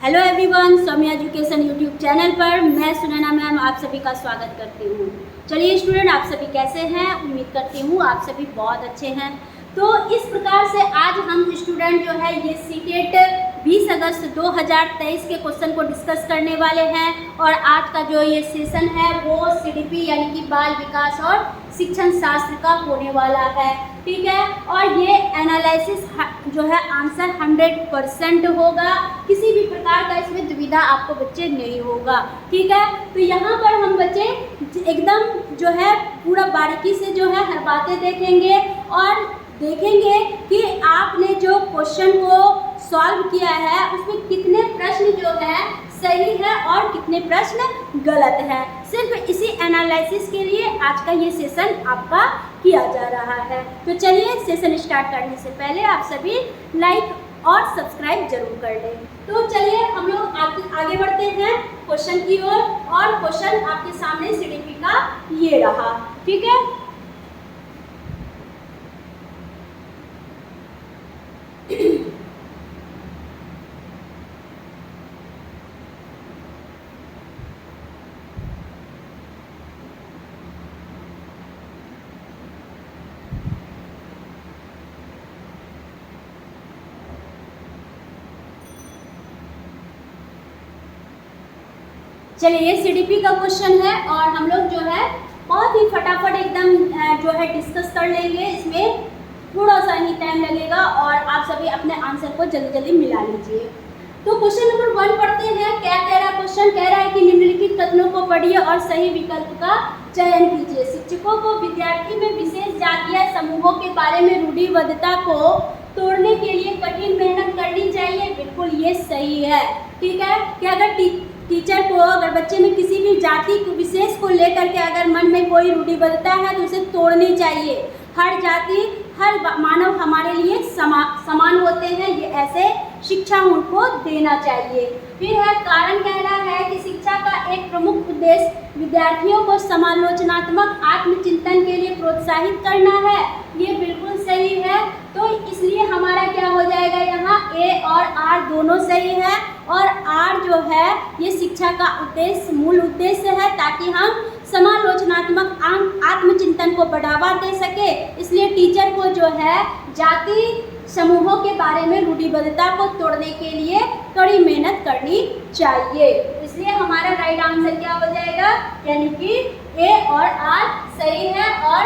Hello everyone, Saumya education YouTube channel पर मैं Sunaina ma'am आप सभी का स्वागत करती हूँ। चलिए स्टूडेंट, आप सभी कैसे हैं? उम्मीद करती हूँ आप सभी बहुत अच्छे हैं। तो इस प्रकार से आज हम स्टूडेंट जो है ये सीटेट 20 अगस्त 2023 के क्वेश्चन को डिस्कस करने वाले हैं। और आज का जो ये सेशन है वो CDP यानी कि बाल विकास और शिक्षण शास्त्र का होने वाला है, ठीक है। और ये एनालिसिस जो है आंसर 100% होगा, किसी भी प्रकार का इसमें दुविधा आपको बच्चे नहीं होगा, ठीक है। तो यहाँ पर हम बच्चे एकदम जो है पूरा बारीकी से जो है हर बातें देखेंगे और देखेंगे कि आपने जो क्वेश्चन को सॉल्व किया है उसमें कितने प्रश्न जो है सही है और कितने प्रश्न गलत है। सिर्फ इसी एनालिसिस के लिए आज का ये सेशन आपका किया जा रहा है। तो चलिए सेशन स्टार्ट करने से पहले आप सभी लाइक और सब्सक्राइब जरूर कर लें। तो चलिए हम लोग आगे बढ़ते हैं क्वेश्चन की ओर। और क्वेश्चन आपके सामने CDP का ये रहा, ठीक है। चलिए ये CDP का क्वेश्चन है और हम लोग जो है बहुत ही फटाफट एकदम जो है डिस्कस कर लेंगे। इसमें थोड़ा सा ही टाइम लगेगा और आप सभी अपने आंसर को जल्दी जल्दी मिला लीजिए। तो क्वेश्चन नंबर 1 पढ़ते हैं। क्या कह रहा है क्वेश्चन? कह रहा है कि निम्नलिखित कथनों को पढ़िए और सही विकल्प का चयन कीजिए। शिक्षकों को विद्यार्थी में विशेष जातीय समूहों के बारे में रूढ़िबद्धता को तोड़ने के लिए कठिन मेहनत करनी चाहिए। बिल्कुल ये सही है, ठीक है। कि अगर टीचर को अगर बच्चे में किसी भी जाति को विशेष को लेकर के अगर मन में कोई रूढ़िबद्धता है तो उसे तोड़नी चाहिए। हर जाति हर मानव हमारे लिए समान होते हैं, ये ऐसे शिक्षा उनको देना चाहिए। फिर है कारण कह रहा है कि शिक्षा का एक प्रमुख उद्देश्य विद्यार्थियों को समालोचनात्मक आत्मचिंतन के लिए प्रोत्साहित करना है। ये बिल्कुल सही है। तो इसलिए हमारा क्या हो जाएगा, यहाँ A और R दोनों सही है। और R जो है ये शिक्षा का उद्देश्य मूल उद्देश्य है ताकि हम समालोचनात्मक आत्मचिंतन को बढ़ावा दे सके। इसलिए टीचर को जो है जाति समूहों के बारे में रूढ़िबद्धता को तोड़ने के लिए कड़ी मेहनत करनी चाहिए। इसलिए हमारा राइट आंसर क्या हो जाएगा, यानी कि A और R सही है और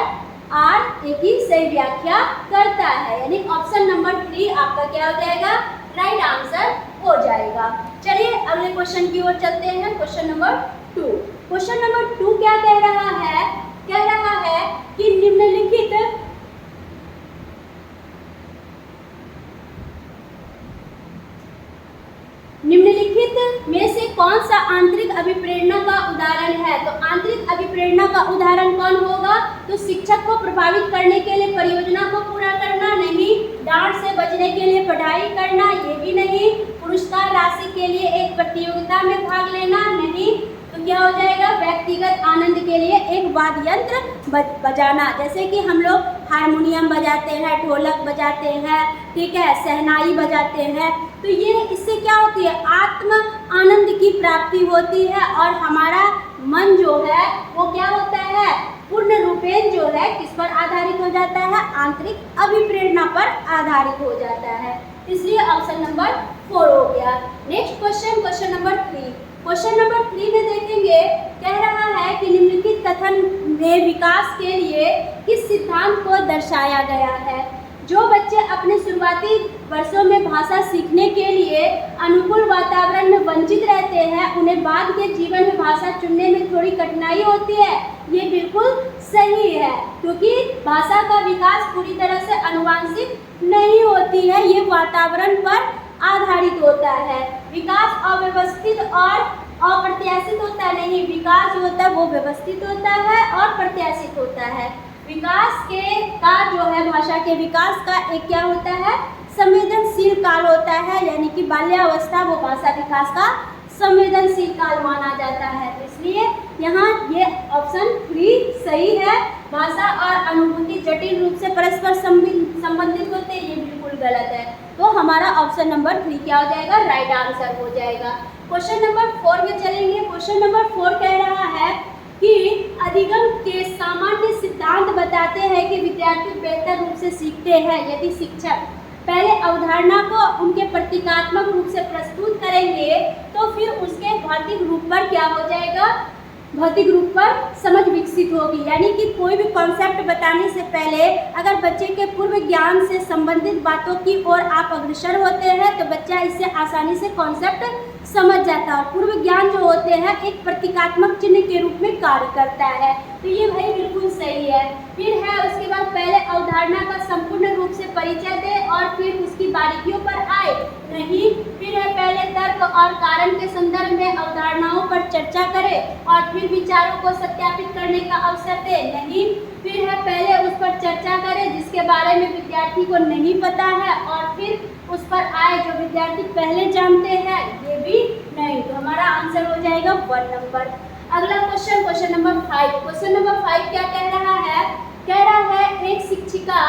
R एक ही सही व्याख्या करता है, यानी ऑप्शन नंबर 3 आपका क्या हो जाएगा, राइट आंसर हो जाएगा। चलिए अगले क्वेश्चन की ओर चलते हैं। Question number 2। क्वेश्चन नंबर 2 क्या कह रहा है? कह रहा है कि निम्नलिखित में से कौन सा आंतरिक अभिप्रेरणा का उदाहरण है? तो आंतरिक अभिप्रेरणा का उदाहरण कौन होगा? तो शिक्षक को प्रभावित करने के लिए परियोजना को पूरा करना नहीं, डांट से बचने के लिए पढ़ाई करना ये भी नहीं, पुरस्कार राशि के लिए एक प्रतियोगिता में भाग लेना नहीं। तो क्या हो जाएगा, व्यक्तिगत आनंद के लिए एक वाद्य यंत्र बजाना। जैसे कि हम लोग हारमोनियम बजाते हैं, ढोलक बजाते हैं, ठीक है, शहनाई बजाते हैं। तो ये इससे क्या होती है, आत्म आनंद की प्राप्ति होती है और हमारा मन जो है वो क्या होता है, पूर्ण रूपेण जो है किस पर आधारित हो जाता है, आंतरिक अभिप्रेरणा पर आधारित हो जाता है। इसलिए ऑप्शन नंबर 4 हो गया। Next question, question number 3। Question number 3 में देखेंगे, कह रहा है कि निम्नलिखित कथन में विकास के लिए किस सिद्धांत को दर्शाया गया है? जो बच्चे अपने शुरुआती वर्षों में भाषा सीखने के लिए अनुकूल वातावरण में वंचित रहते हैं, उन्हें बाद के जीवन में भाषा चुनने में थोड़ी कठिनाई होती है। ये बिल्कुल सही है, क्योंकि भाषा का विकास पूरी तरह से आनुवंशिक नहीं होती है, ये वातावरण पर आधारित होता है। विकास अव्यवस्थित और अप्रत्याशित होता नहीं, विकास जो होता है वो व्यवस्थित होता है और प्रत्याशित होता है। विकास का जो है भाषा के विकास का एक क्या होता है, संवेदनशील काल होता है, यानी कि बाल्यावस्था वो भाषा विकास का संवेदनशील काल माना जाता है। इसलिए यहाँ ये ऑप्शन 3 सही है। भाषा और अनुभूति जटिल रूप से परस्पर संबंधित होते हैं, ये बिल्कुल गलत है। तो हमारा ऑप्शन नंबर 3 क्या हो जाएगा, राइट आंसर हो जाएगा। क्वेश्चन नंबर 4 में चलेंगे। क्वेश्चन नंबर 4 कह रहा है कि अधिगम के सामान्य सिद्धांत बताते हैं कि विद्यार्थी बेहतर रूप से सीखते हैं यदि शिक्षक पहले अवधारणा को उनके प्रतीकात्मक रूप से प्रस्तुत करेंगे तो फिर उसके भौतिक रूप पर क्या हो जाएगा, भौतिक रूप पर समझ विकसित होगी। यानी कि कोई भी कॉन्सेप्ट बताने से पहले अगर बच्चे के पूर्व ज्ञान से संबंधित बातों की ओर आप अग्रसर होते हैं तो बच्चा इससे आसानी से कॉन्सेप्ट समझ जाता है। पूर्व ज्ञान जो होते हैं एक प्रतीकात्मक चिन्ह के रूप में कार्य करता है, तो ये भाई बिल्कुल सही है। फिर है उसके बाद पहले अवधारणा का संपूर्ण रूप से परिचय दे और फिर उसकी बारीकियों पर आए, नहीं। फिर है पहले तर्क और कारण के संदर्भ में अवधारणाओं पर चर्चा करे और फिर विचारों को सत्यापित करने का अवसर दे, नहीं। फिर है पहले उस पर चर्चा करे जिसके बारे में विद्यार्थी को नहीं पता है और फिर उस पर आए जो विद्यार्थी पहले जानते हैं, ये भी नहीं। तो हमारा आंसर हो जाएगा 1 नंबर। अगला question, question number 5। Question number 5 क्या कह रहा है, कह रहा है एक शिक्षिका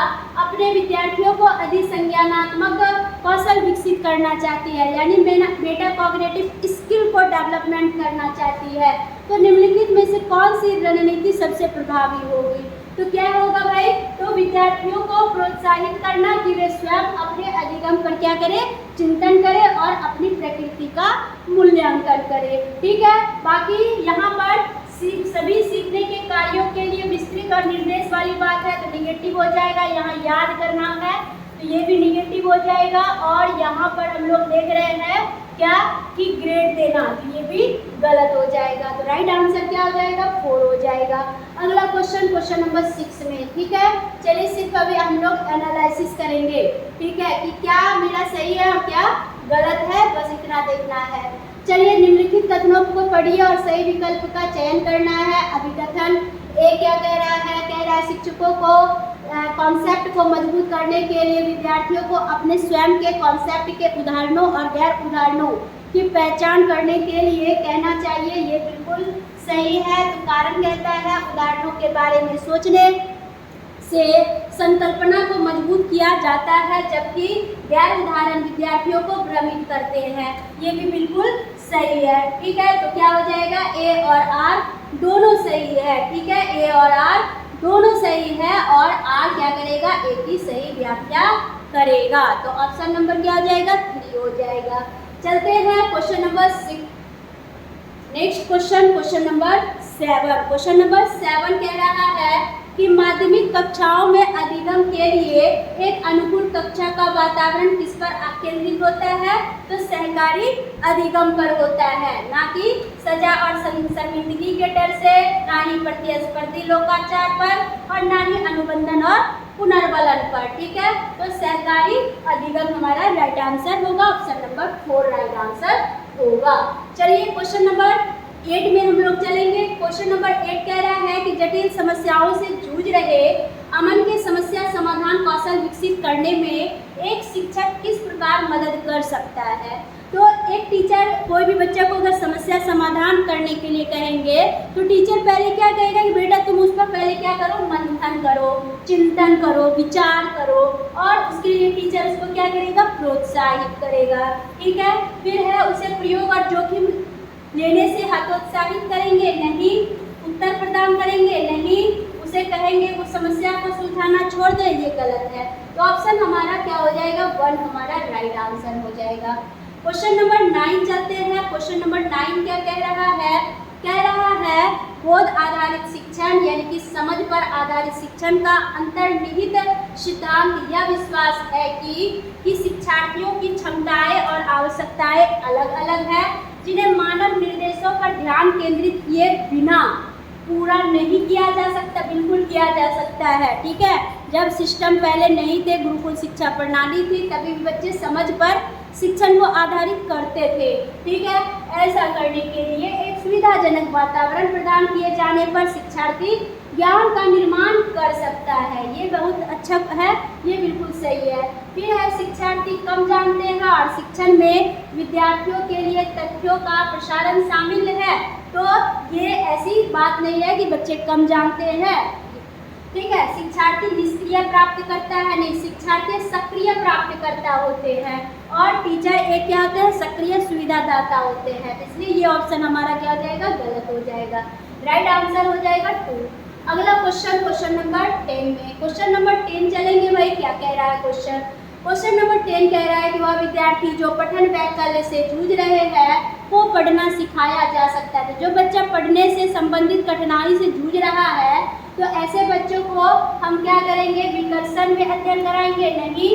अपने विद्यार्थियों को अधिसंज्ञानात्मक कौशल विकसित करना चाहती है, यानी मेटाकॉग्निटिव स्किल को डेवलपमेंट करना चाहती है, तो निम्नलिखित में से कौन सी रणनीति सबसे प्रभावी होगी। तो क्या होगा भाई, तो विद्यार्थियों को प्रोत्साहित करना कि वे स्वयं अपने अधिगम पर क्या करें, चिंतन करें और अपनी प्रकृति का मूल्यांकन करें। ठीक है, बाकी यहाँ पर सभी सीखने के कार्यों के लिए विस्तृत और निर्देश वाली बात है तो निगेटिव हो जाएगा। यहाँ याद करना है तो ये भी निगेटिव हो जाएगा। और यहाँ पर हम लोग देख रहे हैं क्या कि ग्रेड देना, तो ये भी गलत हो जाएगा। तो राइट आंसर क्या हो जाएगा, 4 हो जाएगा। अगला क्वेश्चन, क्वेश्चन नंबर 6 में। ठीक है, चलिए सिर्फ अभी हम लोग एनालिसिस करेंगे, ठीक है, कि क्या मेरा सही है और क्या गलत है, बस इतना देखना है। चलिए निम्नलिखित कथनों को पढ़िए और सही विकल्प का चयन करना है। अभिकथन ए क्या कह रहा है, कह रहा है शिक्षकों को कॉन्सेप्ट को मजबूत करने के लिए विद्यार्थियों को अपने स्वयं के कॉन्सेप्ट के उदाहरणों और गैर उदाहरणों की पहचान करने के लिए कहना चाहिए। ये बिल्कुल सही है। तो कारण कहता है उदाहरणों के बारे में सोचने से संकल्पना को मजबूत किया जाता है जबकि गैर उदाहरण विद्यार्थियों को भ्रमित करते हैं। ये भी बिल्कुल सही है। ठीक है, तो क्या हो जाएगा, ए और आर दोनों सही है। ठीक है, ए और आर दोनों सही है और आर क्या करेगा, ए की सही व्याख्या करेगा। तो ऑप्शन नंबर क्या हो जाएगा, 3 हो जाएगा। चलते हैं question number 6। Next question, question number 7। Question number 7 कह रहा है कि माध्यमिक कक्षाओं में अधिगम के लिए एक अनुकूल कक्षा का वातावरण किस पर केंद्रित होता है, तो सहकारी अधिगम पर होता है, ना कि सजा और शर्मिंदगी के डर से, ना ही प्रतिस्पर्धी लोकाचार पर और ना ही अनुबंधन और पुनर्बलन पर। ठीक है, तो सहकारी अधिगम हमारा राइट आंसर होगा। ऑप्शन नंबर 4 राइट आंसर होगा। चलिए क्वेश्चन नंबर 8 में हम लोग चलेंगे। क्वेश्चन नंबर 8 कह रहा है कि जटिल समस्याओं से जूझ रहे अमन के समस्या समाधान कौशल विकसित करने में एक शिक्षक किस प्रकार मदद कर सकता है। तो एक टीचर कोई भी बच्चे को अगर समस्या समाधान करने के लिए कहेंगे तो टीचर पहले क्या कहेगा कि बेटा तुम उस पर पहले क्या करो, मंथन करो, चिंतन करो, विचार करो, और उसके लिए टीचर उसको क्या करेगा, प्रोत्साहित करेगा। ठीक है, फिर है उसे प्रयोग और जोखिम लेने से हतोत्साहित करेंगे, नहीं। उत्तर प्रदान करेंगे, नहीं। उसे कहेंगे वो समस्या को सुलझाना छोड़ दे, ये गलत है। तो ऑप्शन हमारा क्या हो जाएगा, 1 हमारा राइट आंसर हो जाएगा। क्वेश्चन नंबर 9 चलते हैं। क्वेश्चन नंबर 9 क्या कह रहा है, कह रहा है बोध आधारित शिक्षण यानी कि समझ पर आधारित शिक्षण का अंतर्निहित सिद्धांत यह विश्वास है कि शिक्षार्थियों की क्षमताएं और आवश्यकताएं अलग अलग है जिन्हें मानव निर्देशों पर ध्यान केंद्रित किए बिना पूरा नहीं किया जा सकता, बिल्कुल किया जा सकता है। ठीक है, जब सिस्टम पहले नहीं थे, गुरुकुल शिक्षा प्रणाली थी, तभी भी बच्चे समझ पर शिक्षण को आधारित करते थे। ठीक है, ऐसा करने के लिए एक सुविधाजनक वातावरण प्रदान किए जाने पर शिक्षार्थी ज्ञान का निर्माण कर सकता है। ये बहुत अच्छा है, ये बिल्कुल सही है। फिर है शिक्षार्थी कम जानते हैं और शिक्षण में विद्यार्थियों के लिए तथ्यों का प्रसारण शामिल है। तो ये ऐसी बात नहीं है कि बच्चे कम जानते हैं, ठीक है। शिक्षार्थी निष्क्रिय प्राप्त करता है नहीं, शिक्षार्थी सक्रिय प्राप्तकर्ता होते हैं और टीचर एक क्या होते हैं, सक्रिय सुविधादाता होते हैं। इसलिए ये ऑप्शन हमारा क्या हो जाएगा, गलत हो जाएगा। राइट आंसर हो जाएगा 2। अगला क्वेश्चन नंबर 10 में, क्वेश्चन नंबर 10 चलेंगे भाई। क्या कह रहा है क्वेश्चन नंबर 10 कह रहा है कि वह विद्यार्थी जो पठन वैकल्य से जूझ रहे हैं को पढ़ना सिखाया जा सकता है। जो बच्चा पढ़ने से संबंधित कठिनाई से जूझ रहा है तो ऐसे बच्चों को हम क्या करेंगे, विकर्षण में अध्ययन कराएंगे नहीं।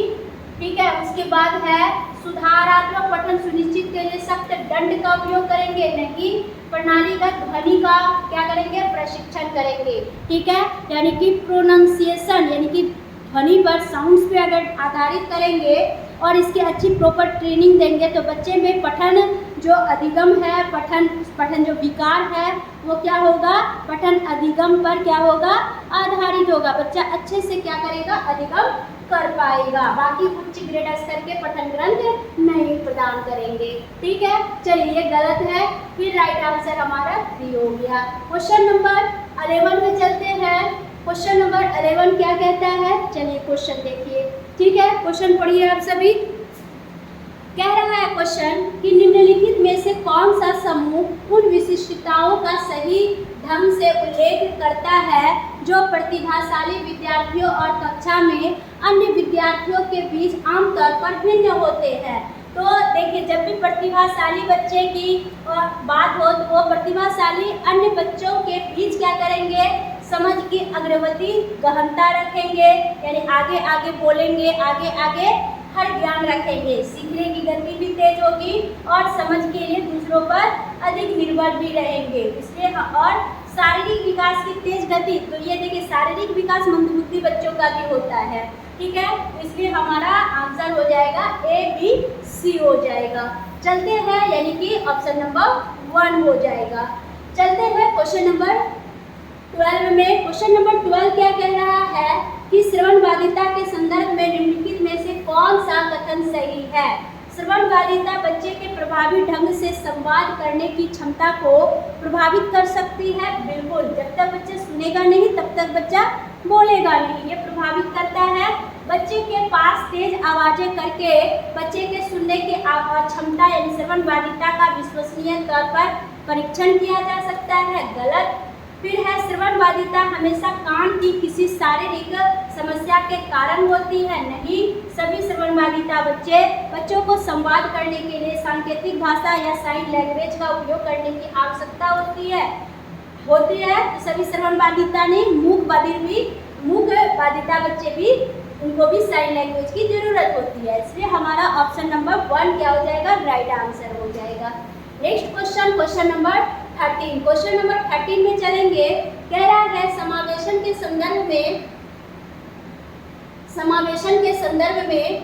ठीक है। उसके बाद है सुधारात्मक पठन सुनिश्चित के लिए सख्त दंड का उपयोग करेंगे नहीं। प्रणालीगत ध्वनि का क्या करेंगे, प्रशिक्षण करेंगे। ठीक है। यानी कि प्रोनाउंसिएशन यानी कि ध्वनि पर साउंड्स पे अगर आधारित करेंगे और इसकी अच्छी प्रॉपर ट्रेनिंग देंगे तो बच्चे में पठन जो अधिगम है, पठन जो विकार है वो क्या होगा, पठन अधिगम पर क्या होगा, आधारित होगा। बच्चा अच्छे से क्या करेगा, अधिगम कर पाएगा। बाकी उच्च ग्रेड स्तर के पठन ग्रंथ नहीं प्रदान करेंगे। ठीक है। चलिए ये गलत है, फिर राइट आंसर हमारा 3 हो गया। क्वेश्चन नंबर 11 में चलते हैं। क्वेश्चन नंबर 11 क्या कहता है, चलिए क्वेश्चन देखिए। ठीक है। क्वेश्चन पढ़िए आप सभी। कह रहा है क्वेश्चन कि निम्नलिखित में से कौन सा समूह उन विशिष्टताओं का सही ढंग से उल्लेख करता है जो प्रतिभाशाली विद्यार्थियों और कक्षा में अन्य विद्यार्थियों के बीच आमतौर पर भिन्न होते हैं। तो देखिए, जब भी प्रतिभाशाली बच्चे की बात हो तो वो प्रतिभाशाली अन्य बच्चों के बीच क्या करेंगे, समझ की अग्रगति गहनता रखेंगे, यानी आगे आगे बोलेंगे, आगे आगे हर ज्ञान रखेंगे, सीखने की गति भी तेज होगी और समझ के लिए दूसरों पर अधिक निर्भर भी रहेंगे। इसलिए और शारीरिक विकास की तेज गति, तो ये देखिए शारीरिक विकास मंदबुद्धि बच्चों का भी होता है। ठीक है। इसलिए हमारा आंसर हो जाएगा A, B, C हो जाएगा। चलते हैं, यानी कि ऑप्शन नंबर 1 हो जाएगा। चलते हैं क्वेश्चन नंबर 12 में। क्वेश्चन नंबर 12 क्या कह रहा है कि श्रवणबाधिता के संदर्भ में निम्नलिखित में से कौन सा कथन सही है। श्रवणबाधिता बच्चे के प्रभावी ढंग से संवाद करने की क्षमता को प्रभावित कर सकती है। बिल्कुल, जब तक बच्चा सुनेगा नहीं तब तक बच्चा बोलेगा नहीं। ये प्रभावित करता है। बच्चे के पास तेज आवाजें करके बच्चे के सुनने की क्षमता यानी श्रवणबाधिता का विश्वसनीय तौर पर परीक्षण किया जा सकता है। गलत। फिर है श्रवणबाधिता हमेशा कान की किसी शारीरिक समस्या के कारण होती है। नहीं, सभी श्रवणबाधिता बच्चों को संवाद करने के लिए सांकेतिक भाषा या साइन लैंग्वेज का उपयोग करने की आवश्यकता होती है। तो सभी श्रवणबाधिता नहीं, मूक बाधिता बच्चे भी, उनको भी साइन लैंग्वेज की जरूरत होती है। इसलिए हमारा ऑप्शन नंबर 1 क्या हो जाएगा, राइट आंसर हो जाएगा। Next question number 13। Question number 13 में चलेंगे। कह रहा है समावेशन के संदर्भ में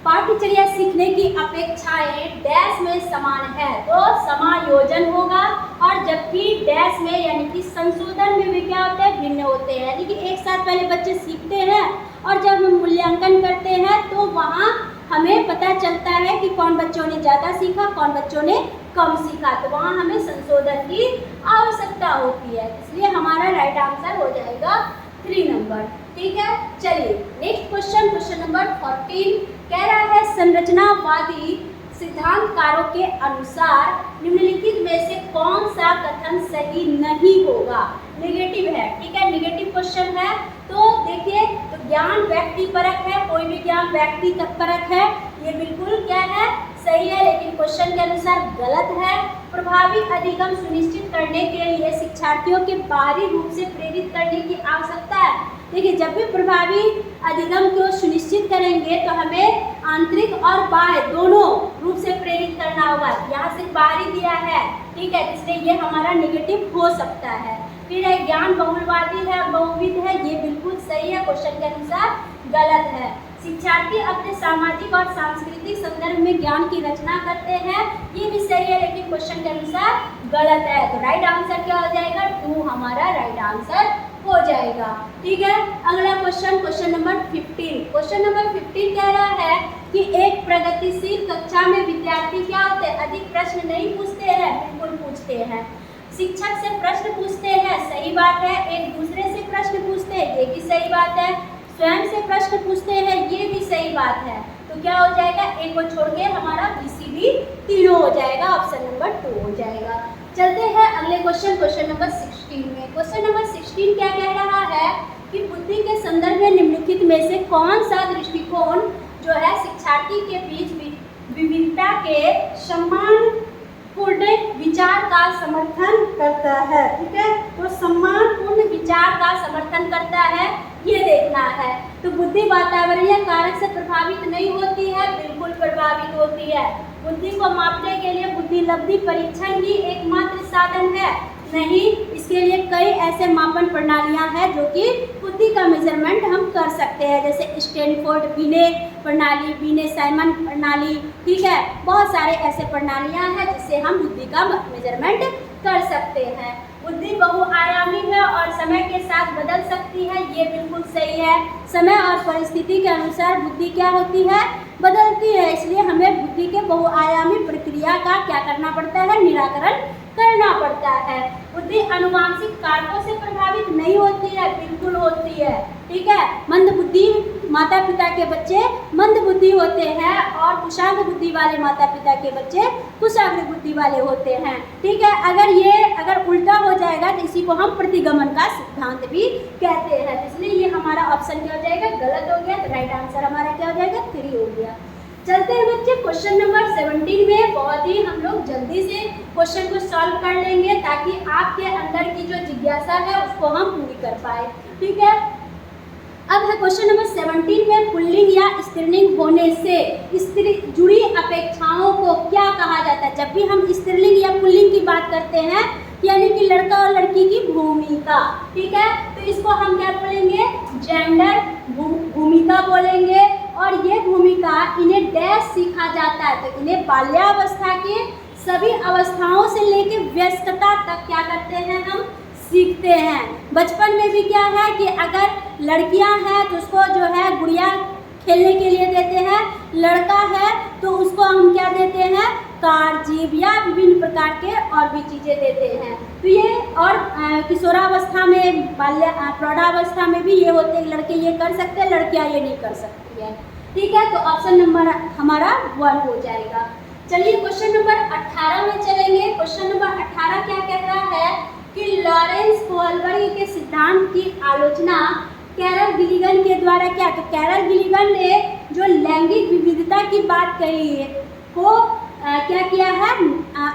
पाठ्यचर्या सीखने की अपेक्षाएं डैश में समान है, तो समायोजन होगा। और जबकि डैश में यानी कि संशोधन में भी क्या होता है, भिन्न होते हैं। यानी कि एक साथ पहले बच्चे सीखते हैं और जब हम मूल्यांकन करते हैं तो वहाँ हमें पता चलता है कि कौन बच्चों ने ज़्यादा सीखा, कौन बच्चों ने कम सीखा, तो वहाँ हमें संशोधन की आवश्यकता होती है। इसलिए हमारा राइट आंसर हो जाएगा 3 नंबर। ठीक है। चलिए नेक्स्ट क्वेश्चन नंबर 14 कह रहा है संरचनावादी सिद्धांतकारों के अनुसार निम्नलिखित में से कौन सा कथन सही नहीं होगा। नेगेटिव है। ठीक है, नेगेटिव क्वेश्चन है। तो देखिए, तो ज्ञान व्यक्तिपरक है, कोई भी ज्ञान व्यक्तिपरक है, ये बिल्कुल क्या है, सही है, लेकिन क्वेश्चन के अनुसार गलत है। प्रभावी अधिगम सुनिश्चित करने के लिए शिक्षार्थियों के बाहरी रूप से प्रेरित करने की आवश्यकता है। देखिए, जब भी प्रभावी अधिगम को सुनिश्चित करेंगे तो हमें आंतरिक और बाह्य दोनों रूप से प्रेरित करना होगा। यहाँ से बाहरी दिया है, ठीक है, इसलिए ये हमारा नेगेटिव हो सकता है। फिर है ज्ञान बहुलवादी है, बहुविध है, ये बिल्कुल सही है, क्वेश्चन के अनुसार गलत है। शिक्षार्थी अपने सामाजिक और सांस्कृतिक संदर्भ में ज्ञान की रचना करते हैं, ये भी सही है, लेकिन क्वेश्चन के अनुसार गलत है। तो राइट आंसर क्या हो जाएगा, 2 हमारा राइट आंसर हो जाएगा। ठीक है। अगला क्वेश्चन नंबर 15। क्वेश्चन नंबर 15 कह रहा है कि एक प्रगतिशील कक्षा में विद्यार्थी क्या होते हैं, अधिक प्रश्न नहीं पूछते हैं, बिल्कुल पूछते हैं। शिक्षक से प्रश्न पूछते हैं, सही बात है। एक दूसरे से प्रश्न पूछते हैं, ये भी सही बात है। स्वयं से प्रश्न पूछते हैं, ये भी सही बात है। तो क्या हो जाएगा, एक को छोड़ के हमारा BCD तीनों हो जाएगा, ऑप्शन नंबर 2 हो जाएगा। चलते हैं अगले क्वेश्चन नंबर 16 में। क्वेश्चन नंबर 16 क्या कह रहा है कि बुद्धि के संदर्भ में निम्नलिखित में से कौन सा दृष्टिकोण जो है शिक्षार्थी के बीच विविधता के सम्मानपूर्ण विचार का समर्थन करता है। ठीक है, तो सम्मानपूर्ण विचार का समर्थन करता है, ये देखना है। तो बुद्धि वातावरणीय कारक से प्रभावित नहीं होती है, बिल्कुल प्रभावित होती है। बुद्धि को मापने के लिए बुद्धि लब्धि परीक्षण ही एकमात्र साधन है नहीं, इसके लिए कई ऐसे मापन प्रणालियां हैं जो कि बुद्धि का मेजरमेंट हम कर सकते हैं, जैसे स्टैनफोर्ड बिने प्रणाली, बिने साइमन प्रणाली। ठीक है, बहुत सारे ऐसे प्रणालियां हैं जिससे हम बुद्धि का मेजरमेंट कर सकते हैं। बुद्धि बहुआयामी है और समय के साथ बदल सकती है, ये बिल्कुल सही है। समय और परिस्थिति के अनुसार बुद्धि क्या होती है, बदलती है। इसलिए हमें बुद्धि के बहुआयामी प्रक्रिया का क्या करना पड़ता है, निराकरण करना पड़ता है। बुद्धि अनुवांशिक कारकों से प्रभावित नहीं होती है, बिल्कुल होती है। ठीक है, मंद बुद्धि माता पिता के बच्चे मंद बुद्धि होते हैं और कुशाग्र बुद्धि वाले माता पिता के बच्चे कुशाग्र बुद्धि वाले होते हैं। ठीक है, अगर उल्टा हो जाएगा तो इसी को हम प्रतिगमन का सिद्धांत भी कहते हैं। इसलिए ये हमारा ऑप्शन क्या हो जाएगा, गलत हो गया। तो राइट आंसर हमारा क्या हो जाएगा, 3 हो गया। चलते हैं बच्चे क्वेश्चन नंबर 17 में। बहुत ही हम लोग जल्दी से क्वेश्चन को सॉल्व कर लेंगे ताकि आपके अंदर की जो जिज्ञासा है उसको हम पूरी कर पाए। ठीक है, अब है क्वेश्चन नंबर 17 में, पुल्लिंग या स्त्रीलिंग होने से जुड़ी अपेक्षाओं को क्या कहा जाता है। जब भी हम स्त्रीलिंग या पुल्लिंग की बात करते हैं, यानी कि लड़का और लड़की की भूमिका, ठीक है, तो इसको हम क्या बोलेंगे, जेंडर भूमिका बोलेंगे। और ये भूमिका इन्हें डैश सीखा जाता है, तो इन्हें बाल्यावस्था के सभी अवस्थाओं से लेकर वयस्कता तक क्या करते हैं, हम सीखते हैं। बचपन में भी क्या है कि अगर लड़कियां हैं तो उसको जो है गुड़िया खेलने के लिए देते हैं, लड़का है तो उसको हम क्या देते हैं, कार, जीप या विभिन्न प्रकार के और भी चीज़ें देते हैं। तो ये और किशोरावस्था में, प्रौढ़ावस्था में भी ये होते हैं, लड़के ये कर सकते हैं, लड़कियां ये नहीं कर सकती है। ठीक है, तो ऑप्शन नंबर हमारा 1 हो जाएगा। चलिए क्वेश्चन नंबर 18 में चलेंगे। क्वेश्चन नंबर 18 क्या कह रहा है कि लॉरेंस कोहलबर्ग के सिद्धांत की आलोचना कैरल गिलिगन के द्वारा क्या, तो कैरल गिलिगन ने जो लैंगिक विविधता की बात कही है को क्या किया है,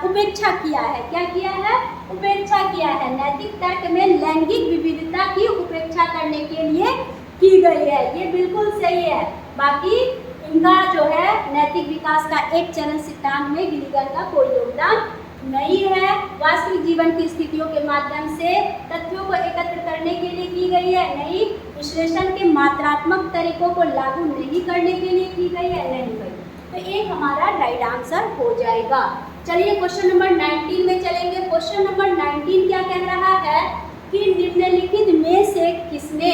उपेक्षा किया है। क्या किया है, उपेक्षा किया है। नैतिक तर्क में लैंगिक विविधता की उपेक्षा करने के लिए की गई है, ये बिल्कुल सही है। बाकी इनका जो है नैतिक विकास का एक चरण सिद्धांत में गिलिगन का कोई योगदान नहीं है। वास्तविक जीवन की स्थितियों के माध्यम से तथ्यों को एकत्र करने के लिए की गई है, नहीं विश्लेषण के मात्रात्मक तरीकों को लागू नहीं करने के लिए की गई है, नहीं गई। तो एक हमारा राइट आंसर हो जाएगा। चलिए क्वेश्चन नंबर 19 में चलेंगे। क्वेश्चन नंबर 19 क्या कह रहा है कि निम्नलिखित में से किसने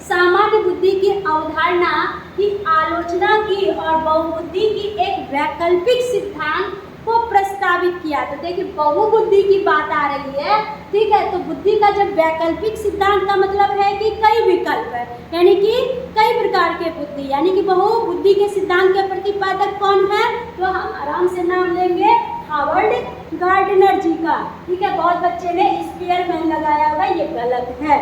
सामान्य बुद्धि की अवधारणा की आलोचना की और बहुबुद्धि की एक वैकल्पिक सिद्धांत को प्रस्तावित किया। तो देखिए बहुबुद्धि की बात आ रही है, ठीक है, तो बुद्धि का जब वैकल्पिक सिद्धांत का मतलब है कि कई विकल्प है, यानी कि कई प्रकार के बुद्धि, यानी कि बहुबुद्धि के सिद्धांत के प्रतिपादक कौन है, तो हम आराम से नाम लेंगे हावर्ड गार्डनर जी का। ठीक है, बहुत बच्चे ने स्पीयरमैन लगाया होगा, ये गलत है।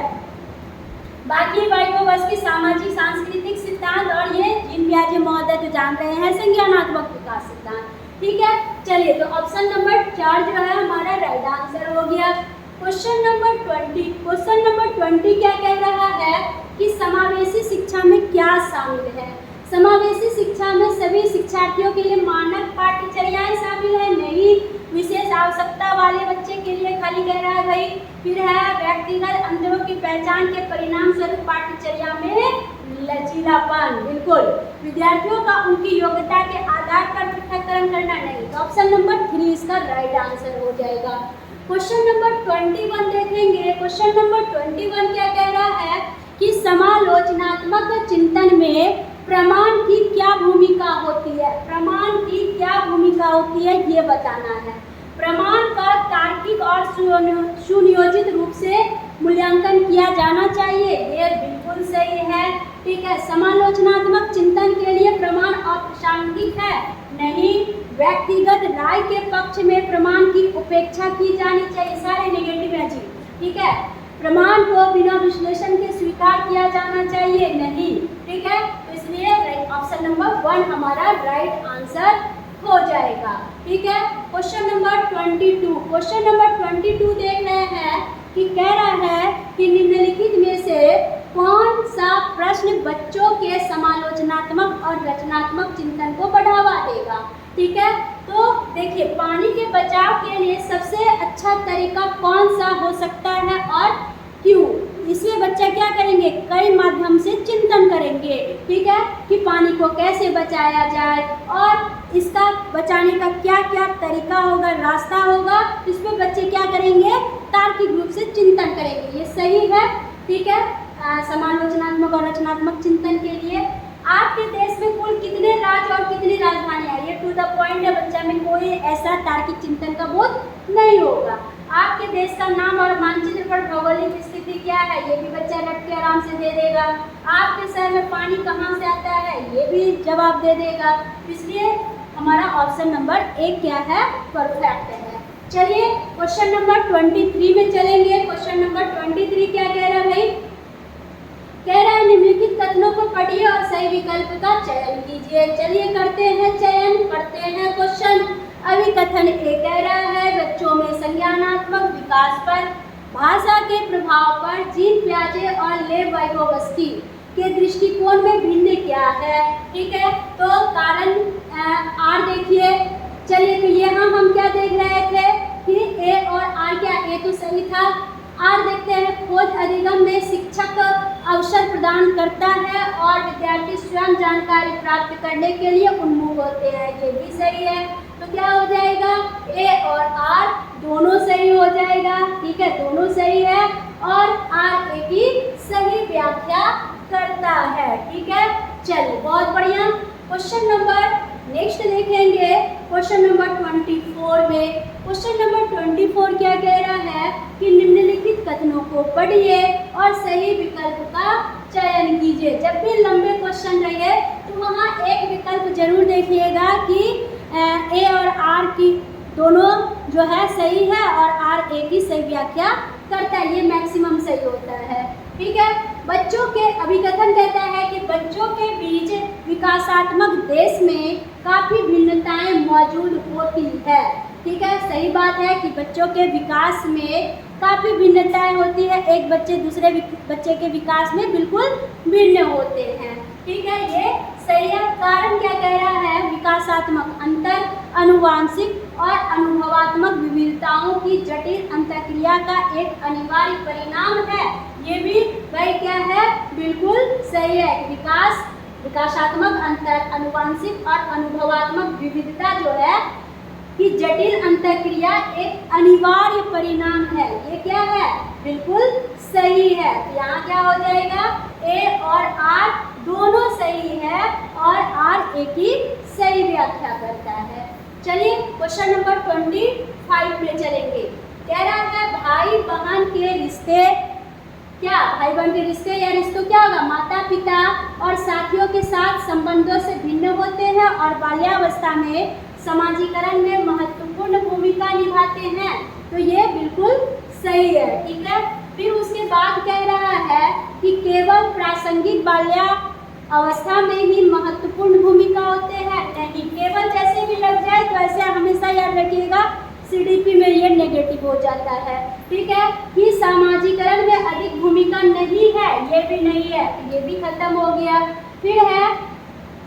बाकी वाइगोवस्की सामाजिक सांस्कृतिक सिद्धांत और ये जीन पियाजे महोदय जो जान रहे हैं संज्ञानात्मक विकास सिद्धांत। ठीक है, चलिए तो ऑप्शन नंबर 4 जो है हमारा राइट आंसर हो गया। क्वेश्चन नंबर 20, क्वेश्चन नंबर 20 क्या कह रहा है कि समावेशी शिक्षा में क्या शामिल है। समावेशी शिक्षा में सभी शिक्षार्थियों के लिए मानक पाठ्यचर्याएं शामिल है, नहीं विशेष आवश्यकता वाले बच्चे के लिए खाली कह रहा है भाई। फिर है व्यक्तिगत अंतरों की पहचान के परिणाम स्वरूप पाठ्यचर्या में लचीलापन, बिल्कुल विद्यार्थियों का उनकी योग्यता के आधार पर पृथक्करण करना, नहीं। तो ऑप्शन नंबर 3 इसका राइट आंसर हो जाएगा। क्वेश्चन नंबर 21 देखेंगे। क्वेश्चन नंबर 21 क्या कह रहा है कि समालोचनात्मक चिंतन में प्रमाण की क्या भूमिका होती है। प्रमाण की क्या भूमिका होती है ये बताना है। प्रमाण का तार्किक और सुनियोजित रूप से मूल्यांकन किया जाना चाहिए। ये बिल्कुल सही है, ठीक है। समालोचनात्मक चिंतन के लिए प्रमाण अप्रासंगिक है, नहीं। व्यक्तिगत राय के पक्ष में प्रमाण की उपेक्षा की जानी चाहिए। सारे नेगेटिव है जी, ठीक है। प्रमाण को बिना विश्लेषण के स्वीकार किया जाना चाहिए, नहीं, ठीक है। तो इसलिए ऑप्शन नंबर 1 हमारा राइट आंसर हो जाएगा, ठीक है। क्वेश्चन नंबर 22, क्वेश्चन नंबर 22 देख रहे हैं कि कह रहा है कि निम्नलिखित में से कौन सा प्रश्न बच्चों के समालोचनात्मक और रचनात्मक चिंतन को बढ़ावा देगा, ठीक है। तो देखिए, पानी के बचाव के लिए सबसे अच्छा तरीका कौन सा हो सकता है और क्यों। इसमें बच्चे क्या करेंगे, कई माध्यम से चिंतन करेंगे, ठीक है, कि पानी को कैसे बचाया जाए और इसका बचाने का क्या क्या तरीका होगा, रास्ता होगा। इसमें बच्चे क्या करेंगे, तार्किक रूप से चिंतन करेंगे। ये सही है, ठीक है। समालोचनात्मक और रचनात्मक चिंतन के लिए आपके देश में कुल कितने राज्य और कितनी राजधानियां, ये टू द पॉइंट है बच्चा, में कोई ऐसा तार्किक चिंतन का बोध नहीं होगा। आपके देश का नाम और मानचित्र पर भौगोलिक स्थिति क्या है, ये भी बच्चा रट के आराम से दे देगा। आपके शहर में पानी कहाँ से आता है, ये भी जवाब दे देगा। इसलिए हमारा ऑप्शन नंबर 1 क्या है, परफेक्ट है। चलिए क्वेश्चन नंबर 23 में चलेंगे। क्वेश्चन नंबर 23 क्या कह रहा है भाई, कह रहा है निम्नलिखित कथनों को पढ़िए और सही विकल्प का चयन कीजिए। चलिए करते हैं चयन, पढ़ते हैं क्वेश्चन। अभी कथन ए कह रहा है बच्चों में संज्ञानात्मक विकास पर भाषा के प्रभाव पर जीन पियाजे और लेव वाइगोवस्की के दृष्टिकोण में भिन्न क्या है, ठीक है। तो कारण आर देखिए। चलिए तो यहाँ हम क्या देख रहे थे कि ए और आर, क्या ए तो सही था। आर देखते हैं, खोज अधिगम में शिक्षक अवसर प्रदान करता है और विद्यार्थी स्वयं जानकारी प्राप्त करने के लिए उन्मुख होते हैं, ये भी सही है। तो क्या हो जाएगा, ए और आर दोनों सही हो जाएगा, ठीक है, दोनों सही है। और आर ए की सही व्याख्या करता है, ठीक है। चलिए बहुत बढ़िया। क्वेश्चन नंबर नेक्स्ट देखेंगे, क्वेश्चन नंबर 24 में। क्वेश्चन नंबर 24 क्या कह रहा है कि निम्नलिखित कथनों को पढ़िए और सही विकल्प का चयन कीजिए। जब भी लंबे क्वेश्चन रहे तो वहाँ एक विकल्प जरूर देखिएगा कि ए और आर की दोनों जो है सही है और आर ए की सही व्याख्या करता है, ये मैक्सिमम सही होता है, ठीक है। बच्चों के अभिकथन कहता है कि बच्चों के बीच विकासात्मक देश में काफ़ी भिन्नताएं मौजूद होती है, ठीक है। सही बात है कि बच्चों के विकास में काफ़ी भिन्नताएं होती है, एक बच्चे दूसरे बच्चे के विकास में बिल्कुल भिन्न होते हैं, ठीक है, ये सही है। कारण क्या कह रहा है, विकासात्मक अंतर आनुवांशिक और अनुभवात्मक विविधताओं की जटिल अंतःक्रिया का एक अनिवार्य परिणाम है, ये भी भाई क्या है, बिल्कुल सही है। विकासात्मक अंतर आनुवांशिक और अनुभवात्मक विविधता जो है कि जटिल अंतःक्रिया एक अनिवार्य परिणाम है, ये क्या है, बिल्कुल सही है। यहाँ क्या हो जाएगा, ए और आर दोनों सही है और आर ए की सही व्याख्या करता है। चलिए क्वेश्चन नंबर 25 में चलेंगे। कह रहा है भाई बहन के रिश्ते, क्या भाई बहन के रिश्ते या रिश्तों क्या होगा, माता पिता और साथियों के साथ संबंधों से भिन्न होते हैं और बाल्यावस्था में समाजीकरण में महत्वपूर्ण भूमिका निभाते हैं, तो ये बिल्कुल सही है, ठीक है। फिर उसके बाद कह रहा है कि केवल प्रासंगिक बाल्यावस्था में ही महत्वपूर्ण भूमिका होते हैं, नहीं, केवल जैसे भी लग जाए तो ऐसे हमेशा याद रखिएगा सीडीपी में ये नेगेटिव हो जाता है, ठीक है। कि सामाजिकरण में अधिक भूमिका नहीं है, ये भी नहीं है, ये भी खत्म हो गया। फिर है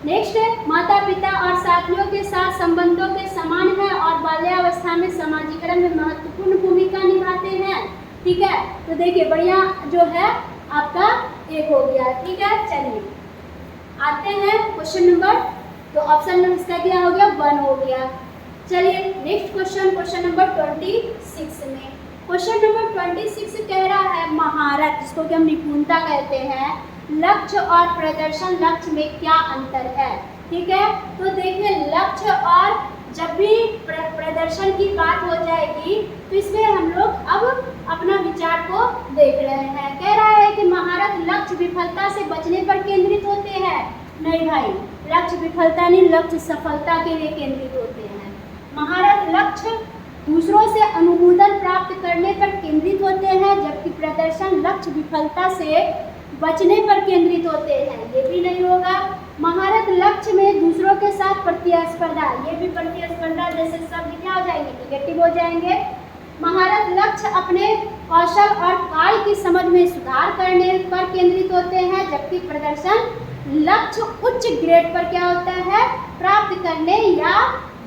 नेक्स्ट, माता पिता और साथियों के साथ संबंधों के समान है और बाल्यावस्था में समाजीकरण में महत्वपूर्ण भूमिका निभाते हैं, ठीक है। तो देखिए बढ़िया जो है आपका एक हो गया, ठीक है। चलिए आते हैं क्वेश्चन नंबर, तो ऑप्शन नंबर इसका क्या हो गया, 1 हो गया। चलिए नेक्स्ट क्वेश्चन, क्वेश्चन नंबर 26 में। क्वेश्चन नंबर 26 कह रहा है महारत, जिसको कि हम निपुणता कहते हैं, लक्ष्य और प्रदर्शन लक्ष्य में क्या अंतर है, ठीक है। तो देखिए लक्ष्य और जब भी प्रदर्शन की बात हो जाएगी तो इसमें हम लोग अब अपना विचार को देख रहे हैं। कह रहा है कि महारथ लक्ष्य विफलता से बचने पर केंद्रित होते हैं। नहीं भाई, लक्ष्य विफलता नहीं, लक्ष्य सफलता के लिए केंद्रित होते हैं। महारथ लक्ष्य दूसरों से अनुमोदन प्राप्त करने पर केंद्रित होते हैं, जबकि प्रदर्शन लक्ष्य विफलता से बचने पर केंद्रित होते हैं। ये भी नहीं होगा। महारथ लक्ष्य में दूसरों के साथ प्रतिस्पर्धा, ये भी प्रतिस्पर्धा जैसे शब्द क्या हो जाएंगे, निगेटिव हो जाएंगे। महारथ लक्ष्य अपने कौशल और कार्य की समझ में सुधार करने पर केंद्रित होते हैं, जबकि प्रदर्शन लक्ष्य उच्च ग्रेड पर क्या होता है, प्राप्त करने या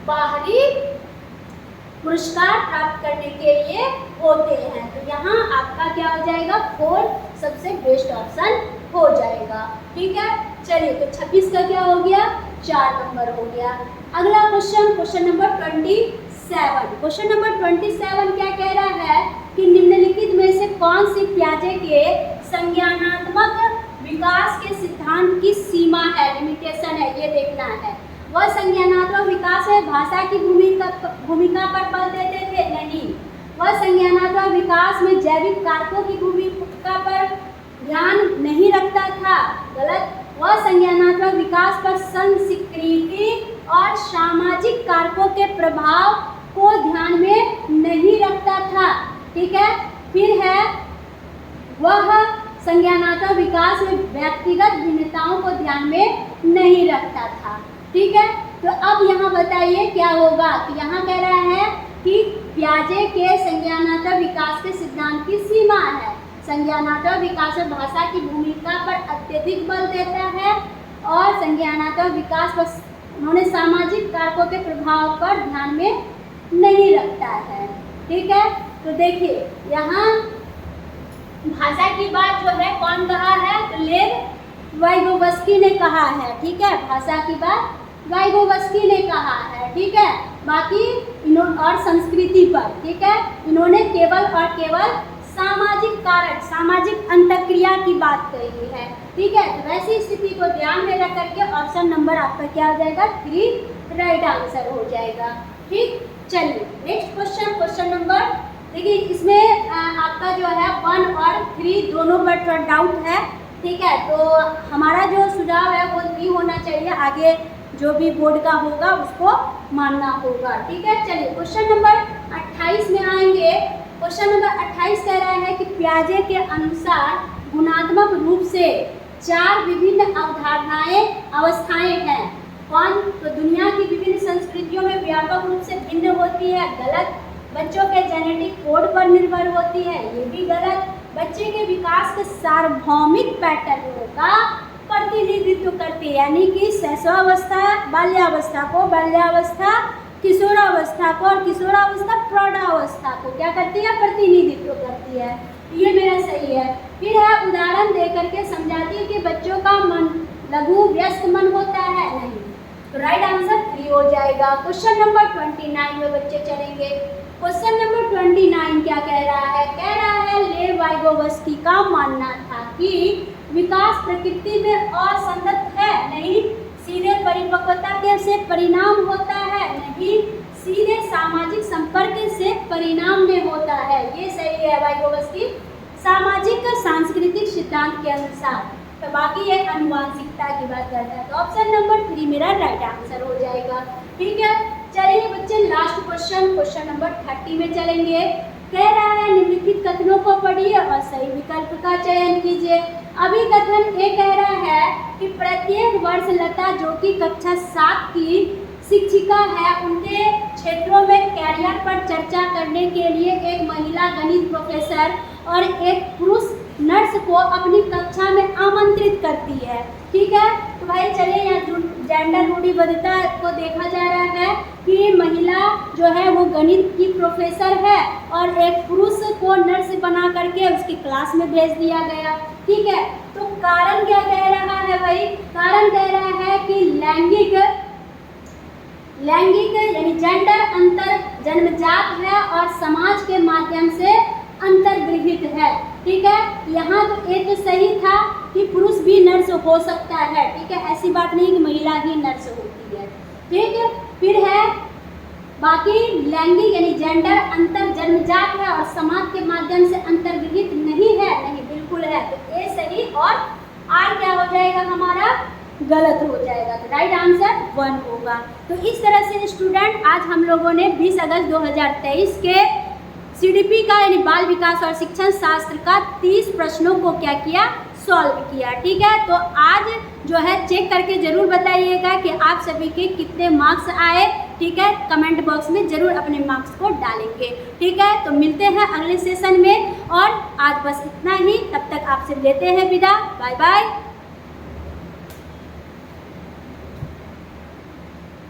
बाहरी पुरस्कार प्राप्त करने के लिए होते हैं। तो यहाँ आपका क्या हो जाएगा, 4 सबसे बेस्ट ऑप्शन हो जाएगा। ठीक है, चलिए तो 26 का क्या हो गया, 4 नंबर हो गया। अगला question, question number 27। Question number 27 क्या कह रहा है कि निम्नलिखित में से कौन सी पियाजे के संज्ञानात्मक विकास के सिद्धांत की सीमा है, लिमिटेशन है, ये देखना है। वह संज्ञानात्मक विकास है, भाषा की भूमिका पर बल देते थे, नहीं। वह संज्ञानात्मक विकास में जैविक कारकों की भूमिका पर ध्यान नहीं रखता था, गलत। वह संज्ञानात्मक विकास पर संस्कृति और सामाजिक कारकों के प्रभाव को ध्यान में नहीं रखता था। ठीक है, फिर है वह संज्ञानात्मक विकास में व्यक्तिगत भिन्नताओं को ध्यान में नहीं रखता था। ठीक है, तो अब यहाँ बताइए क्या होगा। तो यहाँ कह रहा है कि पियाजे के संज्ञानात्मक विकास के सिद्धांत की सीमा है। संज्ञानात्मक विकास में भाषा की भूमिका पर अत्यधिक बल देता है और संज्ञानात्मक विकास पर उन्होंने सामाजिक कारकों के प्रभाव पर ध्यान में नहीं रखता है। ठीक है, तो देखिए यहाँ भाषा की बात जो है कौन कहा है, तो लेव वाइगोवस्की ने कहा है। ठीक है, भाषा की बात वाइगोवस्की ने कहा है। ठीक है, बाकी और संस्कृति पर, ठीक है, इन्होंने केवल और केवल सामाजिक कारक, सामाजिक अंतक्रिया की बात कही है। ठीक है, तो वैसी स्थिति को ध्यान में रख करके ऑप्शन नंबर आपका क्या हो जाएगा, 3 राइट आंसर हो जाएगा। ठीक, चलिए नेक्स्ट क्वेश्चन, क्वेश्चन नंबर, देखिए इसमें आपका जो है 1 और 3 दोनों पर थोड़ा डाउट है। ठीक है, तो हमारा जो सुझाव है वो 3 होना चाहिए, आगे जो भी बोर्ड का होगा उसको मानना होगा। ठीक है, चलिए क्वेश्चन नंबर 28 में आएंगे। क्वेश्चन नंबर 28 कह रहा है कि पियाजे के अनुसार गुणात्मक रूप से 4 विभिन्न अवधारणाएं अवस्थाएं हैं। कौन, तो दुनिया की विभिन्न संस्कृतियों में व्यापक रूप से भिन्न होती है, गलत। बच्चों के जेनेटिक कोड पर निर्भर होती है, ये भी गलत। बच्चे के विकास के सार्वभौमिक पैटर्नों का प्रतिनिधित्व करती है, यानी कि शैशवावस्था बाल्यावस्था को, बाल्यावस्था किशोरावस्था को और किशोरावस्था प्रौढ़ावस्था को क्या करती है, प्रतिनिधित्व करती है। ये मेरा सही है। फिर है उदाहरण देकर के समझाती है कि बच्चों का मन लघु व्यस्त मन होता है, नहीं। तो राइट आंसर 3 हो जाएगा। क्वेश्चन नंबर 29 में बच्चे चलेंगे। क्वेश्चन नंबर 29 क्या कह रहा है, कह रहा है लेव वाइगोवस्की का मानना था कि विकास प्रकृति में असंगत है, नहीं। सीधे परिपक्वता के से परिणाम होता है, नहीं। सीधे सामाजिक संपर्क से परिणाम में होता है, ये सही है वाइगोवस्की सामाजिक सांस्कृतिक सिद्धांत के अनुसार। तो बाकी ये आनुवांशिकता की बात करता है। तो ऑप्शन नंबर 3 मेरा राइट आंसर हो जाएगा। ठीक है, चलिए बच्चे लास्ट क्वेश्चन, क्वेश्चन नंबर 30 में चलेंगे। कह रहा है निम्नलिखित कथनों को पढ़िए और सही विकल्प का चयन कीजिए। अभी कथन ये कह रहा है कि प्रत्येक वर्ष लता जो कि कक्षा 7 की शिक्षिका है, उनके क्षेत्रों में कैरियर पर चर्चा करने के लिए एक महिला गणित प्रोफेसर और एक पुरुष नर्स को अपनी कक्षा में आमंत्रित करती है। ठीक है, तो भाई चलिए यहाँ जेंडर रूढ़िबद्धता को देखा जा रहा है कि महिला जो है वो गणित की प्रोफेसर है और एक पुरुष को नर्स बना करके उसकी क्लास में भेज दिया गया। ठीक है, तो कारण क्या कह रहा है भाई, कारण कह रहा है कि लैंगिक यानी जेंडर अंतर जन्मजात है और समाज के माध्यम से अंतर्गृहित है। ठीक है, यहाँ तो ये तो सही था कि पुरुष भी नर्स हो सकता है। ठीक है, ऐसी बात नहीं कि महिला ही नर्स होती है। ठीक है, फिर है बाकी लैंगिक यानी जेंडर अंतर जन्मजात है और समाज के माध्यम से अंतर्गृहित नहीं है, नहीं बिल्कुल है। तो ए सही और आर क्या हो जाएगा हमारा गलत हो जाएगा। तो राइट आंसर 1 होगा। तो इस तरह से स्टूडेंट आज हम लोगों ने 20 अगस्त 2023 के सीडीपी का यानी बाल विकास और शिक्षण शास्त्र का 30 प्रश्नों को क्या किया, सॉल्व किया। ठीक है, तो आज जो है चेक करके ज़रूर बताइएगा कि आप सभी के कितने मार्क्स आए। ठीक है, कमेंट बॉक्स में ज़रूर अपने मार्क्स को डालेंगे। ठीक है, तो मिलते हैं अगले सेशन में और आज बस इतना ही। तब तक आपसे लेते हैं विदा। Bye bye.